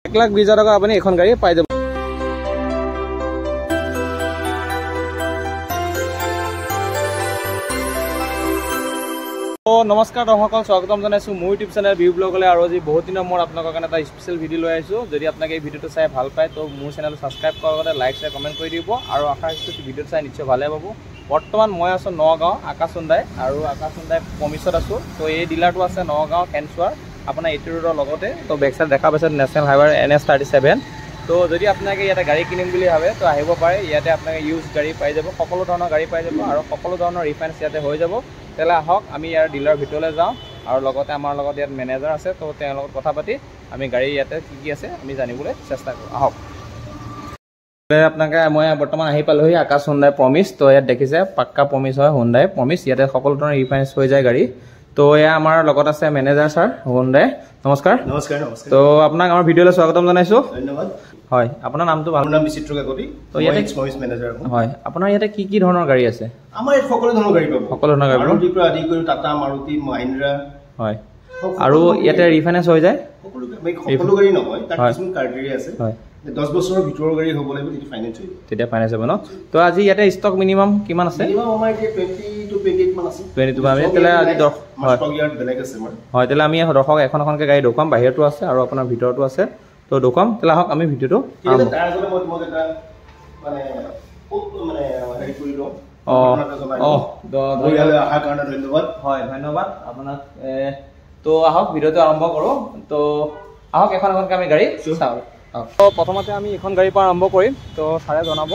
1,20,000 টকা আপুনি এখন গাড়ী পাই যাব। নমস্কাৰ দৰ্শকসকল, স্বাগতম জনাইছোঁ মোৰ ইউটিউব চেনেল ভিউ ব্লগলৈ। আৰু আজি বহুত দিনৰ মূৰত আপোনালোকৰ কাৰণে এটা স্পেচিয়েল ভিডিঅ' লৈ আহিছোঁ। যদি আপোনাক এই ভিডিঅ'টো চাই ভাল পায় তো মোৰ চেনেলটো ছাবস্ক্ৰাইব কৰাৰ লগতে লাইক শ্বেয়াৰ কমেণ্ট কৰি দিব। আৰু আশা ৰাখিছোঁ ভিডিঅ'টো চাই নিশ্চয় ভালে পাব। বৰ্তমান মই আছোঁ নগাঁও আকাশ হুণ্ডাই, আৰু আকাশ হুণ্ডাই প্ৰমিছত আছোঁ। তো এই ডিলাৰটো আছে নগাঁও কেনচুৱাৰ, আপোনাৰ এইটো ৰোডৰ লগতে। তো বেক চাইড দেখা পাইছে নেশ্যনেল হাইৱে NH37। তো যদি আপোনালোকে ইয়াতে গাড়ী কিনিম বুলি ভাবে তো আহিব পাৰে। ইয়াতে আপোনালোকে ইউজ গাড়ী পাই যাব, সকলো ধৰণৰ গাড়ী পাই যাব, আৰু সকলো ধৰণৰ ৰিফাইনেন্স ইয়াতে হৈ যাব। তেলে আহক আমি ইয়াৰ ডিলাৰ ভিতৰলৈ যাওঁ, আৰু লগতে আমাৰ লগত ইয়াত মেনেজাৰ আছে। তো তেওঁৰ লগত কথা পাতি আমি গাড়ী ইয়াতে কি আছে আমি জানিবলৈ চেষ্টা কৰোঁ। আহক। আপোনালোকে মই বৰ্তমান আহি পালোহি আকাশ হুণ্ডাই প্ৰমিছ। তো ইয়াত দেখিছে পাক্কা প্ৰমিছ হয়, হুণ্ডাই প্ৰমিছ। ইয়াতে সকলো ধৰণৰ ৰিফাইনেন্স হৈ যায় গাড়ী। তো এয়া আমাৰ লগত আছে মেনেজাৰ ছাৰ হুণ্ডাই। নমস্কাৰ। নমস্কাৰ। নমস্কাৰ। তো আপোনাক আমাৰ ভিডিঅ'লৈ স্বাগতম জনাইছোঁ। ধন্যবাদ। হয়, আপোনাৰ নামটো? ভাল নাম বিচিত্ৰ কাকতি। তো ইয়াতে প্ৰমিছ মেনেজাৰ হয়। আপোনাৰ ইয়াতে কি কি ধৰণৰ গাড়ী আছে? আমাৰ ইয়াত সকলো ধৰণৰ গাড়ী পাব। সকলো ধৰণৰ গাড়ী মাৰুতিৰ পৰা আদি কৰি টাটা, মাৰুতি, মহিন্দ্ৰা। হয়। আৰু ইয়াতে ৰিফাইনেন্স হৈ যায়? সকলো গাড়ী নহয়, তাত কিছুমান ক্ৰাইটেৰিয়া আছে। হয়। 10 বছৰৰ ভিতৰৰ গাড়ী হ'ব লাগিব, তেতিয়া ফাইনেন্স হৈ যাব। তেতিয়া ফাইনেন্স হ'ব ন? তো আজি ইয়াতে ষ্টক মিনিমাম কিমান আছে? মিনিমাম আমাৰ এতিয়া 20 to 28 মান আছে। 22 মান। তেলে আজি ষ্টক ইয়াত বেলেগ আছে আমাৰ। হয়, তেলে আমি দৰ্শক এখন এখনকৈ গাড়ী দেখুৱাম। বাহিৰতো আছে আৰু আপোনাৰ ভিতৰতো আছে। তো দেখুৱাম। তেলে আহক আমি ভিডিঅ'টো তাৰ আগতে মই তোমাক এটা মানে হেৰি কৰি লওঁ। অহাৰ কাৰণে ধন্যবাদ। হয়, ধন্যবাদ আপোনাক। তো আহক ভিডিঅ'টো আৰম্ভ কৰোঁ। তো আহক এখন এখনকৈ আমি গাড়ী চাওঁ। তো প্ৰথমতে আমি এখন গাড়ীৰ পৰা আৰম্ভ কৰিম। তো ছাৰে জনাব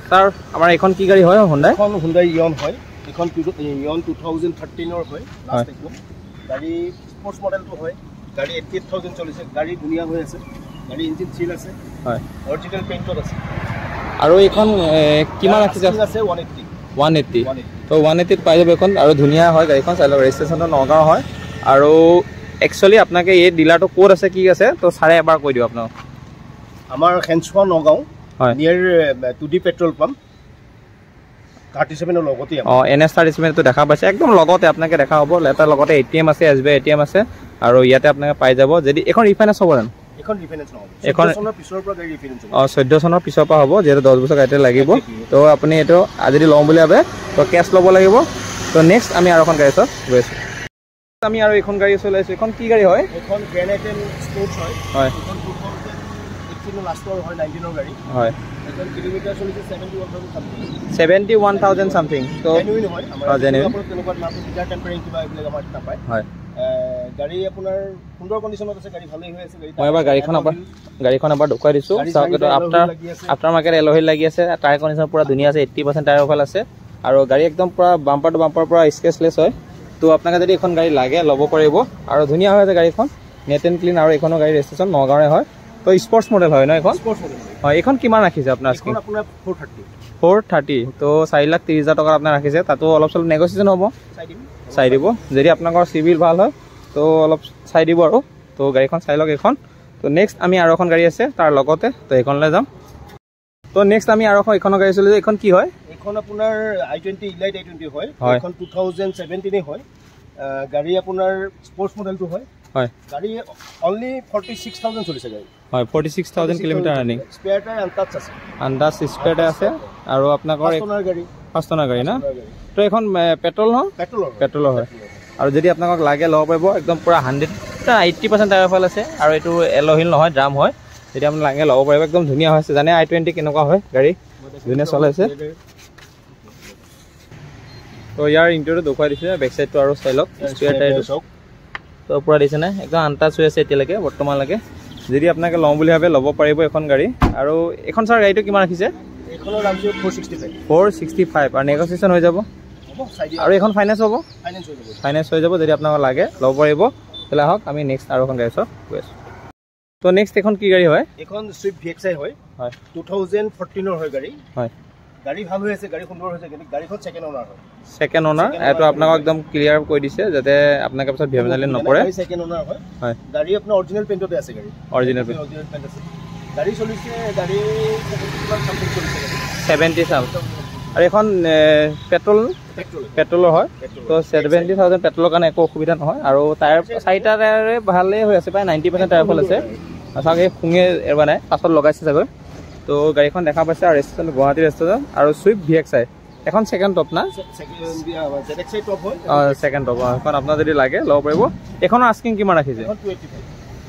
ছাৰ আমাৰ এইখন কি গাড়ী হয়? হুণ্ডাই। এখন হুণ্ডাই ইয়ন হয়। এইখন ইয়ন 2013 হয়। গাড়ী স্পৰ্টছ মডেলটো হয়। গাড়ী 88,000 চলিছে। গাড়ী ধুনীয়া হৈ আছে। গাড়ী ইঞ্জিন চিল আছে। হয়। অৰিজিনেল পেইণ্টত আছে। আৰু এইখন কিমান ৰাখিছে? 180। তো 180ত পাই যাব এখন, আৰু ধুনীয়া হয় গাড়ীখন। চাই লওক, ৰেজিষ্ট্ৰেশ্যনটো নগাঁও হয়। আৰু একচুৱেলি আপোনালোকে এই ডিলাৰটো ক'ত আছে কি আছে তো ছাৰে এবাৰ কৈ দিওঁ আপোনাক। আমাৰ খেনচুৱা নগাঁও, নিয়াৰ 2D পেট্ৰল পাম্প 37ৰ লগতে। NH37টো দেখা পাইছে, একদম লগতে আপোনালোকে দেখা হ'ব। তাৰ লগতে ATM আছে, SBI ATM আছে, আৰু ইয়াতে আপোনালোকে পাই যাব। যদি এখন ৰিফাইনেন্স হ'ব জানো? এখন ৰিফাইনেন্স নহ'ব। এখন 14 চনৰ পিছৰ পৰা গাড়ী ৰিফাইনেন্স হ'ব। 14 চনৰ পিছৰ পৰা হ'ব, যিহেতু 10 বছৰ গাড়ীতে লাগিব। তো আপুনি এইটো যদি লওঁ বুলি ভাবে তো কেছ ল'ব লাগিব। তো নেক্সট আমি আৰু এখন গাড়ী চাওঁ গৈ আছোঁ। আমি আৰু এখন গাড়ী চলাই আছোঁ। এখন কি গাড়ী হয়? এখন গ্ৰেণ্ড আইটেম স্পৰ্টছ হয়। হয়। এখন 2018 লাষ্টৰ হয়, 19ৰ গাড়ী। হয়। এখন কিলোমিটাৰ চলিছে 71,000 চামথিং। তো জেনুইন হয় আমাৰ। জেনুইন তেনেকুৱা নাম ডিলাৰ টেম্পাৰিং কিবা এইবিলাক আমাৰ নাপায়। হয়। গাড়ী আপোনাৰ সুন্দৰ কণ্ডিশ্যনত আছে। গাড়ী ভালেই হৈ আছে। মই এবাৰ গাড়ীখন এবাৰ দেখুৱাই দিছোঁ। চাওক, এইটো আফটাৰ মাৰ্কেট এলহিল লাগি আছে। টায়াৰ কণ্ডিশ্যন পুৰা ধুনীয়া আছে। 80% টায়াৰ অফাল আছে। আৰু গাড়ী একদম পুৰা বাম্পাৰ টু বাম্পাৰ পুৰা স্কেচলেছ হয়। তো আপোনালোকে যদি এখন গাড়ী লাগে ল'ব পাৰিব। আৰু ধুনীয়া হয় আছে গাড়ীখন, নেট এণ্ড ক্লিন। আৰু এইখনো গাড়ী ৰেজিষ্ট্ৰেশ্যন নগাঁৱৰে হয়। তো স্পৰ্টছ মডেল হয় ন এইখন? স্পৰ্টছ মডেল হয়। এইখন কিমান ৰাখিছে আপোনাৰ? স্কিন আপোনাৰ 430। তো 4,30,000 টকা আপোনাৰ ৰাখিছে। তাতো অলপ চলপ নেগচিয়েশ্যন হ'ব, চাই দিব। যদি আপোনালোকৰ চিভিল ভাল হয় তো অলপ চাই দিব আৰু। তো গাড়ীখন চাই লওক এইখন। তো নেক্সট আমি আৰু এখন গাড়ী আছে তাৰ লগতে, তো এইখনলৈ যাম। তো নেক্সট আমি আৰু এখনৰ গাড়ী চলিছে। এইখন কি হয়? এইখন আপোনাৰ i20 ইলাইট i20 হয়। এইখন 2017 হয়। গাড়ী আপোনাৰ স্পৰ্টছ মডেলটো হয়। হয়। গাড়ী অনলি 46,000 চলিছে গাড়ী। হয়, 46,000 kilometre running. Spare tyre untouch আছে। আনটাচ স্পেয়াৰ টায়াৰ আছে। আৰু আপোনালোকৰ 5 টনৰ গাড়ী না? তো এখন পেট্ৰল ন? পেট্ৰলৰ হয়। আৰু যদি আপোনালোকক লাগে ল'ব পাৰিব। একদম পুৰা 80% টায়াৰ ফাল আছে। আৰু এইটো এলহিল নহয়, ড্ৰাম হয়। যদি আপুনি লাগে ল'ব পাৰিব। একদম ধুনীয়া হৈছে। জানে i20 কেনেকুৱা হয় গাড়ী, ধুনীয়া চলাইছে। তো ইয়াৰ ইণ্টেৰিয়ৰটো দেখুৱাই দিছে, বেক চাইডটো আৰু চাই লওক। স্পেয়াৰ টায়াৰটো চাওক, তো পুৰা দিছে নাই, একদম আনটাচ হৈ আছে এতিয়ালৈকে বৰ্তমানলৈকে। যদি আপোনালোকে লওঁ বুলি ভাবে ল'ব পাৰিব এখন গাড়ী। আৰু এখন ছাৰ গাড়ীটো কিমান ৰাখিছে? এইখনৰ দাম 465। আৰু নেগচিয়েশ্যন হৈ যাব। আৰু এখন ফাইনেন্স হ'ব? ফাইনেন্স হৈ যাব। যদি আপোনালোকক লাগে ল'ব পাৰিব। তেতিয়াহ'লে আহক আমি নেক্সট আৰু এখন গাড়ী চাওঁ গৈ আছোঁ। তো নেক্সট এখন কি গাড়ী হয়? এখন চুইফ্ট VXI হয়। হয়। 2014ৰ হয় গাড়ী। হয়। গাড়ী ভাল হৈ আছে, গাড়ী সুন্দৰ হৈছে। কিন্তু গাড়ীখন ছেকেণ্ড অনাৰ হয়। ছেকেণ্ড অনাৰ। এইটো আপোনাক একদম ক্লিয়াৰ কৈ দিছে যাতে আপোনালোকে পিছত ভেজালি নপৰে। ছেকেণ্ড অনাৰ হয়। হয়। গাড়ী আপোনাৰ অৰিজিনেল পেইণ্টতে আছে। গাড়ী অৰিজিনেল পেইণ্ট আছে। গাড়ী চলিছে, গাড়ী 70 চামথিং। আৰু এখন পেট্ৰলৰ হয়। তো 70,000 পেট্ৰলৰ কাৰণে একো অসুবিধা নহয়। আৰু টায়াৰ 4টা টায়াৰে ভালেই হৈ আছে, প্ৰায় 90% টায়াৰ ফল আছে। চাওক এই শুঙে এৰবা নাই পাছত লগাইছে চাগৈ তো গাড়ীখন দেখা পাইছে আৰু ৰেজিষ্ট্ৰেশ্যন গুৱাহাটী ৰেজিষ্ট্ৰেশ্যন আৰু সুইফ্ট VXI এখন সেকেন্ড টপ না ZXI টপ হয় সেকেন্ড টপ এখন আপোনাৰ যদি লাগে ল'ব পাৰিব এখনৰ আস্কিং কিমান ৰাখিছে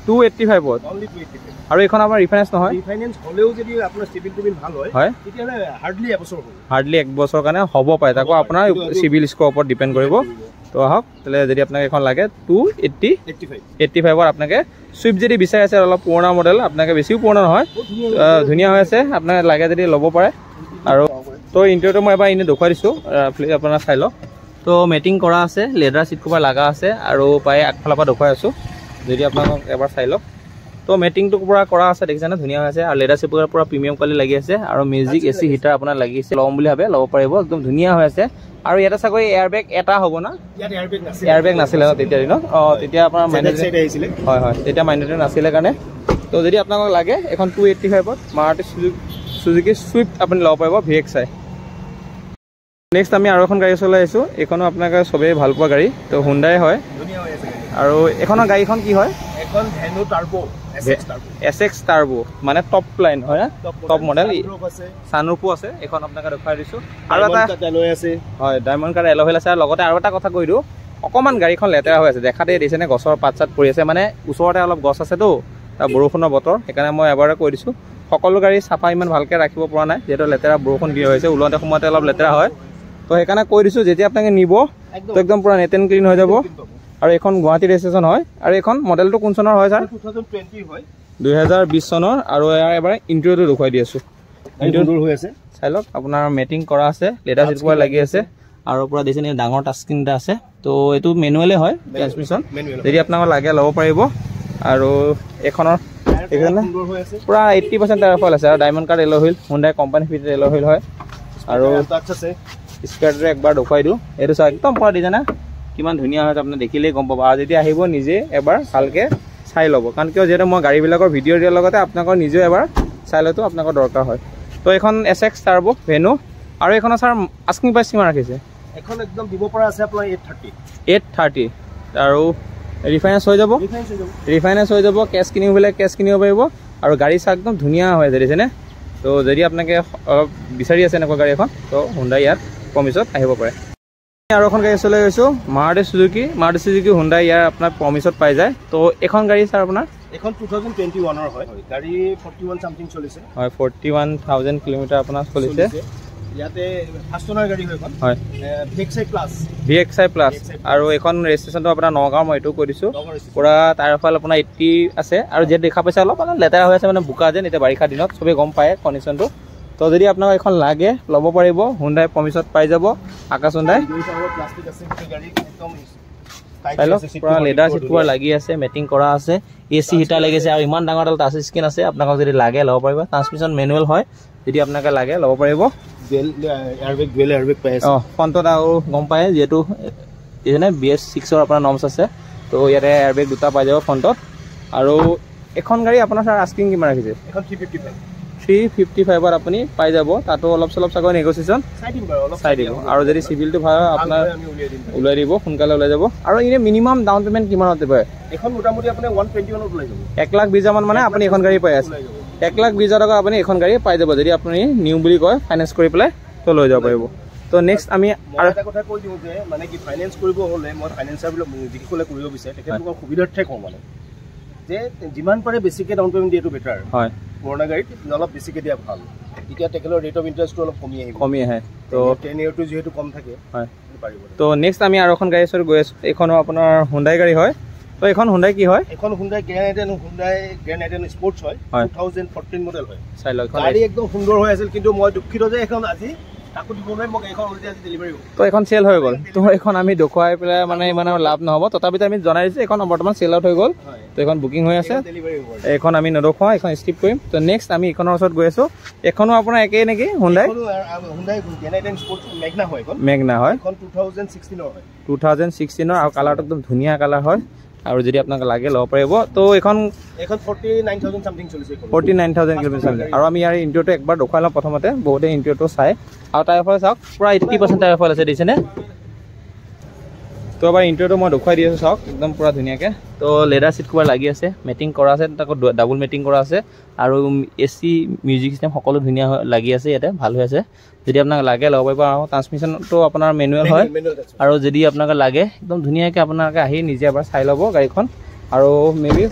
285 ত অনলি 285 আৰু এখন আমাৰ ৰিফাইনেন্স নহয় ৰিফাইনেন্স হলেও যদি আপোনাৰ সিভিল টিভিল ভাল হয় তেতিয়ালে হাৰ্ডলি এবছৰ হ'ব হাৰ্ডলি এক বছৰ কাৰণে হ'ব পায় তাকো আপোনাৰ সিভিল স্কোৰ ওপৰত ডিপেন্ড কৰিব তো আহক তাহলে যদি আপোনাক এখন লাগে 285 ত আপোনাকে সুইফ্ট যদি বিচাৰি আছে অলপ পুৰণা মডেল আপোনাকে বেছিও পুৰণা নহয় ধুনীয়া হৈ আছে আপোনাক লাগে যদি ল'ব পাৰে আৰু তো ইণ্টেৰিয়ৰটো মই এবাৰ ইনে দেখুৱাই দিছোঁ আপোনাৰ চাই লওক তো মেটিং কৰা আছে লেডাৰ সিট কভাৰ লাগা আছে আৰু পাই আগফালৰ পৰা দেখুৱাই আছোঁ যদি আপোনাক এবাৰ চাই লওক তো মেটিংটো পুৰা কৰা আছে দেখিছেনে ধুনীয়া হৈ আছে আৰু লেডাৰ সিট কভাৰ পুৰা প্ৰিমিয়াম কোৱালিটি লাগি আছে আৰু মিউজিক AC হিটাৰ আপোনাৰ লাগিছে ল'ম বুলি ভাবে ল'ব পাৰিব একদম ধুনীয়া হৈ আছে আৰু এটা চাগৈ এয়াৰবেগ এটা হ'ব না ইয়াত এয়াৰবেগ নাছিলে তেতিয়া দিন তেতিয়া আপোনাৰ মাইনাছ আহিছিলে হয় হয় তেতিয়া মাইনাছ নাছিলে কাৰণে তো যদি আপোনাক লাগে এখন 285 ত মাৰুতি সুজুকি সুইফ্ট আপুনি ল'ব পাৰিব VXI নেক্সট আমি আৰু এখন গাড়ী চলাই আছো এখনো আপোনাক সবেই ভাল পোৱা গাড়ী তো হুন্ডাই হয় ধুনীয়া হৈ আছে আৰু এখনৰ গাড়ীখন কি হয় এখন ভেনু টাৰ্বো SX টাৰ্বো মানে টপ লাইন হয় না টপ মডেল সানৰুফো আছে এখন আপোনাক দেখাই দিছো আৰু এটা এলয় আছে হয় ডায়মণ্ড কাৰ্ড এলয় আছে আৰু লগতে আৰু এটা কথা কৈ দিও অকমান গাড়ীখন লেতেৰা হৈ আছে দেখাতে দিছেনে গছৰ পাত পৰি আছে মানে ওচৰতে অলপ গছ আছে তো বৰষুণৰ বতৰ সেইকাৰণে মই এবাৰে কৈ দিছো সকলো গাড়ী সাফা ইমান ভালকে ৰাখিব পৰা নাই যেটো লেতেৰা বৰষুণ দি হৈছে উলতে সময়তে অলপ লেতেৰা হয় তো সেইকাৰণে কৈ দিছো যেতিয়া আপোনাক নিব তো একদম পুৰা নেট এণ্ড ক্লিন হৈ যাব আৰু এখন গুৱাহাটী ৰেজিষ্ট্ৰেশ্যন হয় আৰু এখন মডেলটো কোন চনৰ হয় স্যাৰ 2020 হয় 2020 চনৰ আৰু এবাৰ ইন্টেৰিয়ৰটো দেখুৱাই দি আছো ইন্টেৰিয়ৰ হৈ আছে চাই লওক আপোনাৰ মেটিং কৰা আছে লেডাৰ সিট কভাৰ লাগি আছে আৰু পুৰা দিছেনে ডাঙৰ টাচ স্ক্ৰীন এটা আছে তো এটো মেনুৱেলে হয় ট্ৰান্সমিশন যদি আপোনাক লাগে ল'ব পাৰিব আৰু এখনৰ এখানে পুৰা 80% টায়াৰ ফল আছে আৰু diamond cut alloy wheel Hyundai company fit alloy wheel হয় আৰু টাচ আছে স্কাৰ্টৰ একবাৰ দেখুৱাই দিও এটো চাই একদম পুৰা ডিজাইন কিমান ধুনীয়া হয় আপুনি দেখিলেই গম পাব আৰু যদি আহিব নিজে এবাৰ ভালকে চাই ল'ব কাৰণ কিয় যেটো মই গাড়ীবিলাকৰ ভিডিঅ' দিয়াৰ লগতে আপোনাক নিজে এবাৰ চাই লতো আপোনাক দৰকাৰ হয় তো এখন SX টাৰ্বো ভেনু আৰু এখন স্যাৰ আস্কিং প্ৰাইস কিমান ৰাখিছে এখন একদম দিব পৰা আছে আপোনাৰ 830 আৰু ৰিফাইনেন্স হৈ যাব কেছ কিনিব বলে কেছ কিনিব পাৰিব আৰু গাড়ী চা একদম ধুনীয়া হৈ আছে দেখিছেনে তো যদি আপোনাক অলপ বিচাৰি আছে এনেকুৱা গাড়ী এখন তো হুন্ডাই ইয়াত প্ৰমিছত আহিব পাৰে আৰু এখন গাড়ী চলাই গৈছো মাৰুতি সুজুকি হুন্ডাই ইয়াৰ আপোনাৰ প্ৰমিছত পাই যায় তো এখন গাড়ী স্যাৰ আপোনাৰ এখন 2021 ৰ হয় গাড়ী 41 সামথিং চলিছে হয় 41000 কিলোমিটাৰ আপোনাৰ চলিছে ইয়াতে ফাৰ্ষ্ট ওনাৰ গাড়ী হয় হয় VXI প্লাস আৰু এখন ৰেজিষ্ট্ৰেশ্যনটো আপোনাৰ নগাঁও মই এটো কৈ দিছো পুৰা টায়াৰ ফাল আপোনাৰ 80 আছে আৰু যে দেখা পাইছে অলপ লেতেৰা হৈ আছে মানে বুকা যেন এটা বাৰিষা দিনত সবে গম পায় কন্ডিশনটো তো যদি আপোনাক এখন লাগে ল'ব পাৰিব হুন্ডাই প্ৰমিছত পাই যাব আকাশ হুন্ডাই প্লাষ্টিক আছে গাড়ী একদম পুৰা লেডাৰ সিট কভাৰ লাগি আছে মেটিং কৰা আছে AC হিটাৰ লাগিছে আৰু ইমান ডাঙৰ টাচ স্ক্ৰীন আছে আপোনাক যদি লাগে ল'ব পাৰিব ট্ৰান্সমিশন মেনুৱেল হয় যদি আপোনাক লাগে ল'ব পাৰিব ডুৱেল এয়াৰবেগ পাই আছে ফ্ৰণ্টত আৰু গম পায় যেটো এনে BS6 ৰ আপোনাৰ নমছ আছে তো ইয়াতে এয়াৰবেগ দুটা পাই যাব ফ্ৰণ্টত আৰু এখন গাড়ী আপোনাৰ স্যাৰ আস্কিং কিমান ৰাখিছে এখন 355 ত আপুনি পাই যাব তাতো অলপ চলপ চাগৈ নেগোচিয়েচন চাই দিব আৰু যদি সিভিলটো ভাল আপোনাৰ উলাই দিব সোনকালে উলাই যাব আৰু ইনে মিনিমাম ডাউন পেমেন্ট কিমান হতে পায় এখন মোটামুটি আপুনি 121 ত উলাই যাব 1,20,000 মান মানে আপুনি এখন গাড়ী পাই আছে 1,20,000 টকা আপুনি এখন গাড়ী পাই যাব যদি আপুনি নিউ বুলি কয় ফাইনান্স কৰি পেলাই তো লৈ যাব পাৰিব তো নেক্সট আমি আৰু এটা কথা কৈ দিও যে মানে কি ফাইনান্স কৰিব হলে মই ফাইনান্সাৰ বিল যিকলে কৰিব বিচাৰে তেখেতলোকৰ সুবিধাৰ্থে কম মানে যে যিমান পাৰে বেছিকে ডাউন পেমেন্ট দিয়াটো বেটাৰ হয় পুৰণা গাড়ীত অলপ বেছিকে দিয়া ভাল এতিয়া টেকেলৰ ৰেট অফ ইন্টাৰেষ্টটো অলপ কমি আহে তো 10 ইয়াৰটো যেহেতু কম থাকে হয় পাৰিব তো নেক্সট আমি আৰু এখন গাড়ী চৰ গৈ আছো এখনো আপোনাৰ হুন্ডাই গাড়ী হয় তো এখন হুন্ডাই কি হয় এখন হুন্ডাই গ্ৰেণ্ড আইটেন স্পৰ্টছ হয় 2014 মডেল হয় চাই লওক গাড়ী একদম সুন্দৰ হৈ আছিল কিন্তু মই দুখিত যে এখন আজি তাকো দিবলৈ মোক এখন অলৰেডি আজি ডেলিভাৰি হ'ল তো এখন সেল হৈ গ'ল তো এখন আমি দেখুৱাই পেলাই মানে ইমান লাভ নহব তথাপিতো আমি জনাই দিছো এখন বৰ্তমান সেল আউট হৈ গ'ল তো এখন বুকিং হৈ আছে এখন আমি নদখুৱা এখন স্কিপ কৰিম তো নেক্সট আমি এখনৰ ওচৰত গৈ আছো এখনো আপোনাৰ একেই নেকি হুন্ডাই গ্ৰেণ্ড আইটেন স্পৰ্টছ মেগনা হয় এখন 2016 ৰ হয় 2016 ৰ আৰু কালাৰটো একদম ধুনীয়া কালাৰ হয় আৰু যদি আপোনাক লাগে ল'ব পাৰিব তো এখন 49000 সামথিং চলিছে 49000 কিলোমিটাৰ চলিছে আৰু আমি ইয়াৰ ইন্টেৰিয়ৰটো একবাৰ দেখুৱাই লওঁ প্ৰথমতে বহুতে ইন্টেৰিয়ৰটো চাই আৰু টায়াৰ ফল চাওক পুৰা 80% টায়াৰ ফল আছে দিছেনে তো এবাৰ ইণ্টেৰিয়ৰটো মই দেখুৱাই দি আছোঁ চাওক একদম পুৰা ধুনীয়াকৈ তো লেডাৰ চিট কভাৰ লাগি আছে মেটিং কৰা আছে তাকো ডাবল মেটিং কৰা আছে আৰু AC মিউজিক চিষ্টেম সকলো ধুনীয়া লাগি আছে ইয়াতে ভাল হৈ আছে যদি আপোনাক লাগে ল'ব পাৰিব আৰু ট্ৰান্সমিশ্যনটো আপোনাৰ মেনুৱেল হয় আৰু যদি আপোনাক লাগে একদম ধুনীয়াকৈ আপোনালোকে আহি নিজে এবাৰ চাই ল'ব গাড়ীখন আৰু মেবি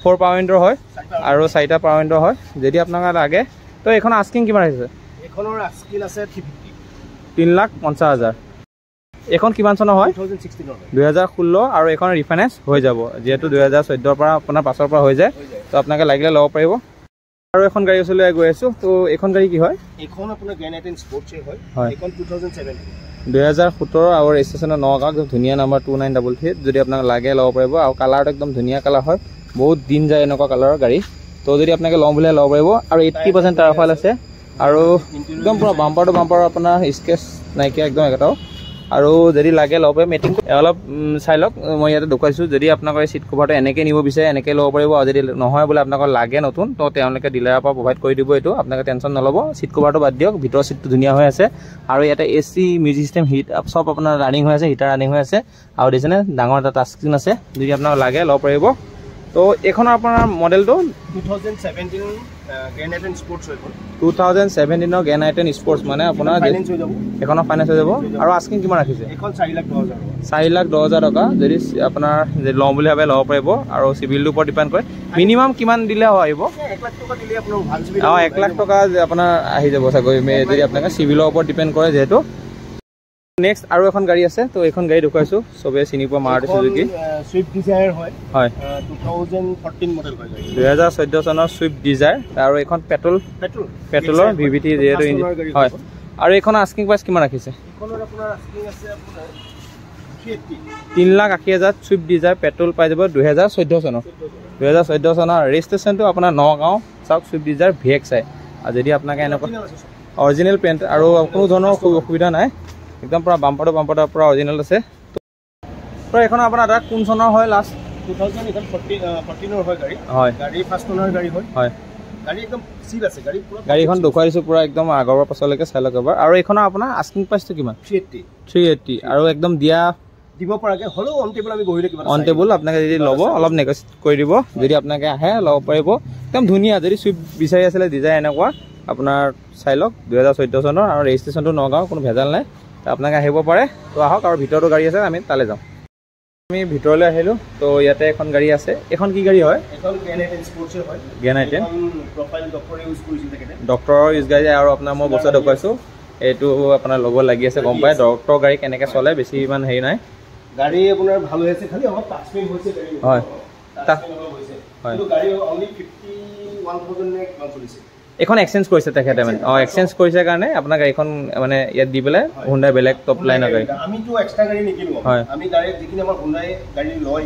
4 পাৱাৰ উইণ্ডৰ হয় আৰু 4টা পাৱাৰ উইণ্ডৰ হয় যদি আপোনাক লাগে তো এইখন আস্কিং কিমান আছে এখনৰ আস্কিং আছে 3,50,000 এখন কিমান চনৰ হয় 2016 আৰু এখন ৰিফাইনেন্স হৈ যাব যেহেতু 2014 পৰা আপোনাৰ পাছৰ পৰা হৈ যায় তো আপোনাকে লাগিলে ল'ব পাৰিব আৰু এখন গাড়ী ওচৰলৈ গৈ আছো তো এখন গাড়ী কি হয় এখন আপোনাৰ গ্ৰেণ্ড আইটেন স্পৰ্টছ হয় এখন 2017 আৰু ৰেজিষ্ট্ৰেচনৰ নগাঁও ধুনীয়া নাম্বাৰ 2933 যদি আপোনাক লাগে ল'ব পাৰিব আৰু কালাৰটো একদম ধুনীয়া কালাৰ হয় বহুত দিন যায় এনেকুৱা কালাৰৰ গাড়ী তো যদি আপোনাকে ল'ম বুলি ল'ব পাৰিব আৰু 80% টায়াৰ ফাইল আছে আৰু একদম পুৰা বাম্পাৰ টু বাম্পাৰ আপোনাৰ স্কেচ নাইকিয়া একদম এটাও আৰু যদি লাগে ল'ব পাৰে মেটিং অলপ চাই লওক মই ইয়াতে দেখুৱাইছোঁ যদি আপোনালোকৰ চিট কভাৰটো এনেকৈ নিব বিচাৰে এনেকৈ ল'ব পাৰিব আৰু যদি নহয় বোলে আপোনালোকৰ লাগে নতুন তো তেওঁলোকে ডিলাৰৰ পৰা প্ৰভাইড কৰি দিব এইটো আপোনালোকে টেনশ্যন নল'ব চিট কভাৰটো বাদ দিয়ক ভিতৰৰ চিটটো ধুনীয়া হৈ আছে আৰু ইয়াতে AC মিউজিক চিষ্টেম হিট চব আপোনাৰ ৰানিং হৈ আছে হিটাৰ ৰানিং হৈ আছে আৰু দেখিছেনে ডাঙৰ এটা টাচ স্ক্ৰীণ আছে যদি আপোনাক লাগে ল'ব পাৰিব তো এইখনৰ আপোনাৰ মডেলটো 2017 গ্ৰেণ্ড আইটেন স্পৰ্টছ হয় 2017 গ্ৰেণ্ড আইটেন স্পৰ্টছ মানে আপোনাৰ এখনৰ ফাইনেন্স হৈ যাব আৰু আস্কিং কিমান ৰাখিছে এখন 4,10,000 4,10,000 টকা যদি আপোনাৰ ল'ম বুলি ভাবে ল'ব পাৰিব আৰু চিভিলটোৰ ওপৰত ডিপেণ্ড কৰে মিনিমাম কিমান দিলে আহিব 1 লাখ টকা দিলে আপোনাৰ ভাল চিভিল 1 লাখ টকা আপোনাৰ আহি যাব চাগৈ যদি আপোনালোকে চিভিলৰ ওপৰত ডিপেণ্ড কৰে যেহেতু নেক্সট আৰু এখন গাড়ী আছে তো এইখন গাড়ী দেখুৱাইছো সবে চিনি পোৱা মাৰুতি সুজুকি সুইফট ডিজায়াৰ হয় 2014 মডেল হয় 2014 চনৰ সুইফট ডিজায়াৰ আৰু এখন পেট্ৰলৰ VVT যেহেতু হয় আৰু এইখন আস্কিং প্ৰাইচ কিমান ৰাখিছে এইখনৰ আপোনাৰ আস্কিং আছে আপোনাৰ 3,80,000 সুইফট ডিজায়াৰ পেট্ৰল পাই যাব 2014 চনৰ ৰেজিষ্ট্ৰেচনটো আপোনাৰ নগাঁও চাওক সুইফট ডিজায়াৰ VXI আৰু যদি আপোনাকে এনেকুৱা অৰিজিনেল পেইণ্ট আৰু কোনো ধৰণৰ অসুবিধা নাই একদম পুৰা বাম্পাৰটো পুৰা অৰিজিনেল আছে তো এখন আপোনাৰ এটা কোন চনৰ হয় লাষ্ট 2014 হয় গাড়ী হয় গাড়ী ফাৰ্ষ্ট ওনাৰ গাড়ী হয় গাড়ী একদম চিল আছে গাড়ীখন দেখুৱাই দিছোঁ পুৰা একদম আগৰ পৰা পাছলৈকে চাই লওক এবাৰ আৰু এইখনৰ আপোনাৰ আস্কিং প্ৰাইচটো কিমান 380 আৰু একদম দিয়া দিব পৰাকৈ হ'লেও অন টেবল আমি বহিলে কিমান অন টেবল আপোনাকে যদি ল'ব অলপ নেগচিয়েট কৰি দিব যদি আপোনাকে আহে ল'ব পাৰিব একদম ধুনীয়া যদি চুইফ্ট বিচাৰি আছিলে ডিজাইন এনেকুৱা আপোনাৰ চাই লওক 2014 চনৰ আৰু ৰেজিষ্ট্ৰেচনটো নগাঁও কোনো ভেজাল নাই আপোনাকে আহিব পাৰে তো আহক আৰু ভিতৰতো গাড়ী আছে আমি তালৈ যাওঁ আমি ভিতৰলৈ আহিলোঁ তো ইয়াতে এখন গাড়ী আছে এখন কি গাড়ী হয় এখন গ্ৰেণ্ড আইটেন স্পৰ্টছ হয় গ্ৰেণ্ড আইটেন প্ৰফাইল ডক্টৰে ইউজ কৰিছিল তেখেতে ডক্টৰৰ ইউজ গাড়ী আৰু আপোনাৰ মই বস্তু দেখুৱাইছোঁ এইটো আপোনাৰ ল'ব লাগি আছে গম পায় ডক্টৰ গাড়ী কেনেকৈ চলে বেছি ইমান হেৰি নাই গাড়ী আপোনাৰ ভাল হৈ আছে খালি অলপ টাচপিং হৈছে গাড়ী হয় কিন্তু গাড়ী অনলি 51,000 নে কিমান চলিছে এখন এক্সচেঞ্জ কৰিছে তেখেতে মানে এক্সচেঞ্জ কৰিছে কাৰণে আপোনাৰ গাড়ীখন মানে ইয়াত দি পেলাই হুণ্ডাই বেলেগ টপ লাইনৰ গাড়ী আমিতো এক্সট্ৰা গাড়ী নিকিনো আমি ডাইৰেক্ট যিখিনি আমাৰ হুণ্ডাই গাড়ী লয়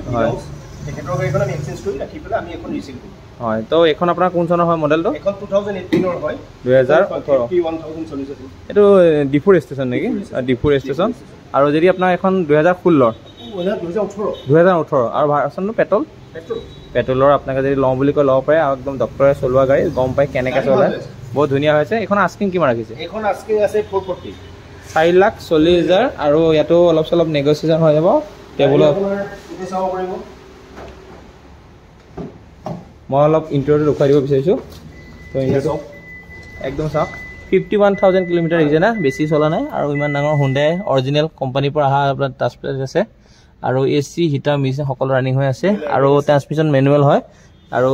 তেখেতৰ গাড়ীখন আমি এক্সচেঞ্জ কৰি ৰাখি পেলাই আমি এখন ৰিচিভ কৰোঁ হয় তো এইখন আপোনাৰ কোন চনৰ হয় মডেলটো এখন 2018 হয় 2018 51,000 চলিছে এইটো ডিফু ষ্টেচন নেকি ডিফু ষ্টেচন আৰু যদি আপোনাৰ এখন 2016 আৰু ভাৰ্চনটো পেট্ৰলৰ আপোনাকে যদি লওঁ বুলি কৈ ল'ব পাৰে আৰু একদম ডক্টৰে চলোৱা গাড়ী গম পায় কেনেকৈ চলে বহুত ধুনীয়া হৈছে এইখন আস্কিং কিমান ৰাখিছে এইখন আস্কিং আছে 4,40,000 আৰু ইয়াতো অলপ চলপ নেগচিয়েশ্যন হৈ যাব টেবুলত মই অলপ ইণ্টেৰিয়ৰটো দেখুৱাই দিব বিচাৰিছোঁ তো ইণ্টেৰিয়ৰটো একদম চাওক 51,000 কিলোমিটাৰ আহিছে না বেছি চলা নাই আৰু ইমান ডাঙৰ হুণ্ডাই অৰিজিনেল কোম্পানীৰ পৰা অহা আপোনাৰ টাচ প্লেট আছে আৰু AC হিটাৰ মিচিন সকলো ৰানিং হৈ আছে আৰু ট্ৰান্সমিশ্যন মেনুৱেল হয় আৰু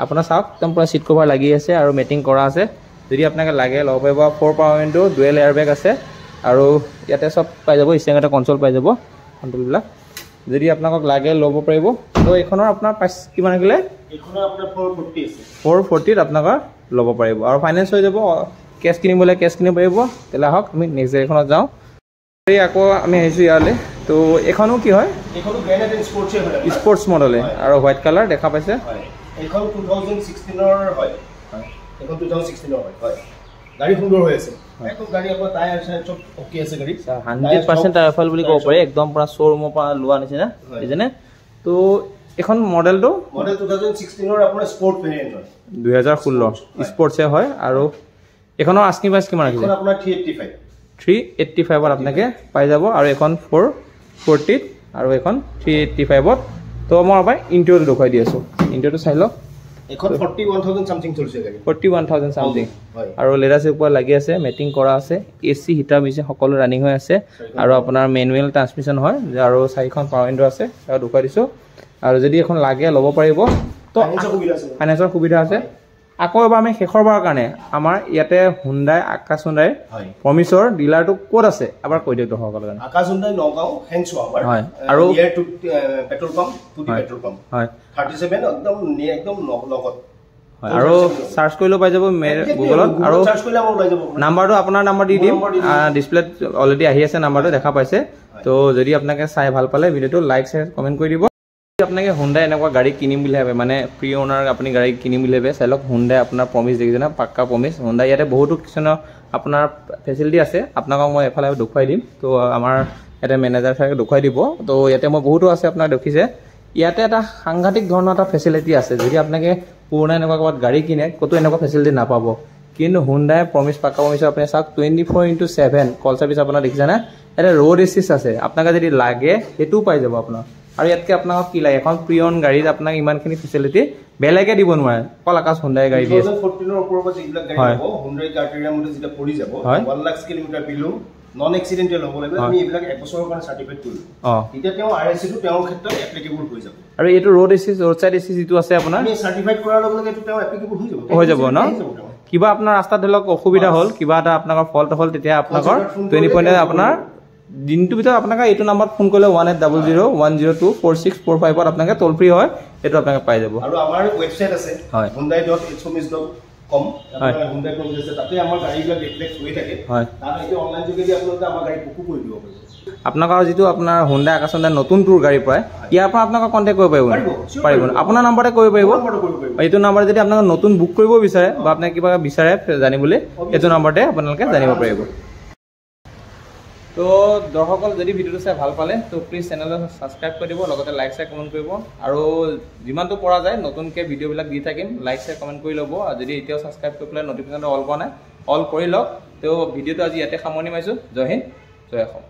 আপোনাৰ চাওক একদম পুৰা চিট কভাৰ লাগি আছে আৰু মেটিং কৰা আছে যদি আপোনাকে লাগে ল'ব পাৰিব 4 পাৱাৰ উইণ্ডো ডুৱেল এয়াৰবেগ আছে আৰু ইয়াতে চব পাই যাব ষ্টেৰিং এটা কনচোল পাই যাব কণ্ট্ৰলবিলাক যদি আপোনাক লাগে ল'ব পাৰিব তো এইখনৰ আপোনাৰ প্ৰাইচ কিমান আহিলে এইখনৰ আপোনাৰ 440 আছে 440 আপোনাক ল'ব পাৰিব আৰু ফাইনেন্স হৈ যাব কেছ কিনিবলৈ কেছ কিনিব পাৰিব তেলে আহক আমি নেক্সট গাড়ীখনত যাওঁ আকৌ আমি আহিছোঁ ইয়ালৈ তো এইখনো কি হয় এইখনো গ্ৰেণ্ড আইটেন স্পৰ্টছ হয় স্পৰ্টছ মডেলে আৰু হোৱাইট কালাৰ দেখা পাইছে এইখন 2016 হয় এইখন 2016 হয় গাড়ী সুন্দৰ হৈ আছে এইটো গাড়ী আপোনাৰ টায়াৰ চব ওকে আছে গাড়ী 100% টায়াৰ ফাইল বুলি ক'ব পাৰি একদম পুৰা শ্ব'ৰুমৰ পৰা লোৱা নিচিনা বুজিছেনে তো এখন মডেল 2016 ৰ আপোনাৰ স্পৰ্ট ভেৰিয়েন্ট হয় 2016 স্পৰ্টছে হয় আৰু এখনৰ আস্কিং প্ৰাইচ কিমান ৰাখিছে আপোনাৰ 385 385 আপোনাকে পাই যাব আৰু এখন 440 আৰু এখন 385ত তো মই আবাৰ ইণ্টেৰিয়ৰটো দেখুৱাই দি আছোঁ ইণ্টেৰিয়ৰটো চাই লওক এখন 41000 সামথিং চলিছে গাড়ী 41000 সামথিং আৰু লেদাৰ চিট পৰা লাগি আছে মেটিং কৰা আছে এসি হিটাৰ মিছে সকলো ৰানিং হৈ আছে আৰু আপোনাৰ মেনুৱেল ট্ৰান্সমিশ্যন হয় আৰু 4খন পাৱাৰ উইণ্ডো আছে আৰু দেখুৱাই দিছোঁ আৰু যদি এখন লাগে ল'ব পাৰিব তো ফাইনেন্সৰ সুবিধা আছে আকৌ এবাৰ আমি শেষৰবাৰৰ কাৰণে আমাৰ ইয়াতে হুণ্ডাই আকাশ হুণ্ডাই প্ৰমিছৰ ডিলাৰটো ক'ত আছে এবাৰ কৈ দিয়ক সকলোৰে কাৰণে আকাশ হুণ্ডাই নগাঁও হেনছ আমাৰ হয় আৰু ইয়াৰ two petrol pump টুডি petrol pump হয় 37 একদম লগত হয় আৰু সাৰ্চ কৰিলেও পাই যাব গুগলত আৰু সাৰ্চ কৰিলে আমাৰ ওলাই যাব নাম্বাৰটো আপোনাৰ নাম্বাৰ দি দিম ডিসপ্লেত অলৰেডি আহি আছে নাম্বাৰটো দেখা পাইছে তো যদি আপোনাকে চাই ভাল পালে ভিডিওটো লাইক শেয়াৰ কমেন্ট কৰি দিব আপোনাকে হুণ্ডাই এনেকুৱা গাড়ী কিনিম বুলি ভাবে মানে প্ৰি ওনাৰ আপুনি গাড়ী কিনিম বুলি ভাবে চাই লওক হুণ্ডাই আপোনাৰ প্ৰমিছ দেখিছে না পাক্কা প্ৰমিছ হুণ্ডাই ইয়াতে বহুতো কিছুমান আপোনাৰ ফেচিলিটি আছে আপোনাক মই এফালে দেখুৱাই দিম তো আমাৰ ইয়াতে মেনেজাৰ চাগে দেখুৱাই দিব তো ইয়াতে মই বহুতো আছে আপোনাৰ দেখিছে ইয়াতে এটা সাংঘাতিক ধৰণৰ এটা ফেচিলিটি আছে যদি আপোনাকে পুৰণা এনেকুৱা ক'ৰবাত গাড়ী কিনে ক'তো এনেকুৱা ফেচিলিটি নাপাব কিন্তু হুণ্ডাই প্ৰমিছ পাক্কা প্ৰমিছ আপুনি চাওক 24/7 কল চাৰ্ভিছ আপোনাৰ দেখিছে না ইয়াতে ৰ'ড এচিষ্ট আছে আপোনাকে যদি লাগে সেইটোও পাই যাব আপোনাৰ আৰু ইয়াতকে আপোনাক কি লাগে এখন প্ৰিয়ন গাড়ীত আপোনাক ইমানখিনি ফেচিলিটি বেলেগে দিব নোৱাৰে অকল আকাশ হুণ্ডাই গাড়ী দিয়ে 2014 ৰ ওপৰৰ পৰা যিবিলাক গাড়ী হ'ব হুণ্ডাই ক্ৰাইটেৰিয়া মতে যেতিয়া পৰি যাব 1 লাখ কিলোমিটাৰ বিলো নন এক্সিডেন্টেল হ'ব লাগিব আমি এইবিলাক এক বছৰৰ কাৰণে সাৰ্টিফাইড কৰিলো তেতিয়া তেওঁ আৰএসি টো তেওঁৰ ক্ষেত্ৰত এপ্লিকেবল হৈ যাব আৰু এইটো road assist road side assist যিটো আছে আপোনাৰ আমি সাৰ্টিফাইড কৰাৰ লগে লগে তেওঁ এপ্লিকেবল হৈ যাব ন কিবা আপোনাৰ ৰাস্তাত ধৰক অসুবিধা হ'ল কিবা এটা আপোনাৰ ফল্ট হ'ল তেতিয়া আপোনাকৰ 20 পইণ্টে আপোনাৰ দিনটো ভিতৰত আপোনাক এইটো নম্বৰত ফোন কৰিলে 180010246445 ত আপোনাক টোল ফ্ৰী হয় এটো আপোনাক পাই যাব আৰু আমাৰ ওয়েবসাইট আছে hyundai.hms.com আপোনাৰ hyundai প্ৰমিছ আছে তাতে আমাৰ গাড়ীবিলাক ৰিফ্লেক্ট হৈ থাকে তাৰ এই অনলাইন যোগেদি আপোনালোকে আমাৰ গাড়ী বুক কৰি দিব পাৰিব আপোনাক যিটো আপোনাৰ হুণ্ডাই আকাশ হুণ্ডাই নতুন টুৰ গাড়ী পায় ইয়াৰ পৰা আপোনাক কন্টাক্ট কৰিব পাৰিব আপোনাৰ নম্বৰতে কৰিব পাৰিব এইটো নম্বৰ যদি আপোনাক নতুন বুক কৰিব বিচাৰে বা আপোনাক কিবা বিচাৰে জানিবলৈ এইটো নম্বৰতে আপোনালোকে জানিব পাৰিব তো দৰ্শকসকল যদি ভিডিওটো চাই ভাল পালে তো প্লিজ চেনেলটো সাবস্ক্ৰাইব কৰি দিব লগতে লাইক শেয়াৰ কমেন্ট কৰিব আৰু যিমানটো পৰা যায় নতুনকৈ ভিডিওবিলাক দি থাকিম লাইক শেয়াৰ কমেন্ট কৰি ল'ব আৰু যদি এতিয়াও সাবস্ক্ৰাইব কৰি পেলাই নটিফিকেশ্যনটো অল কৰা নাই অল কৰি লওক তো ভিডিওটো আজি ইয়াতে সামৰণি মাৰিছোঁ জয় হিন্দ জয় অসম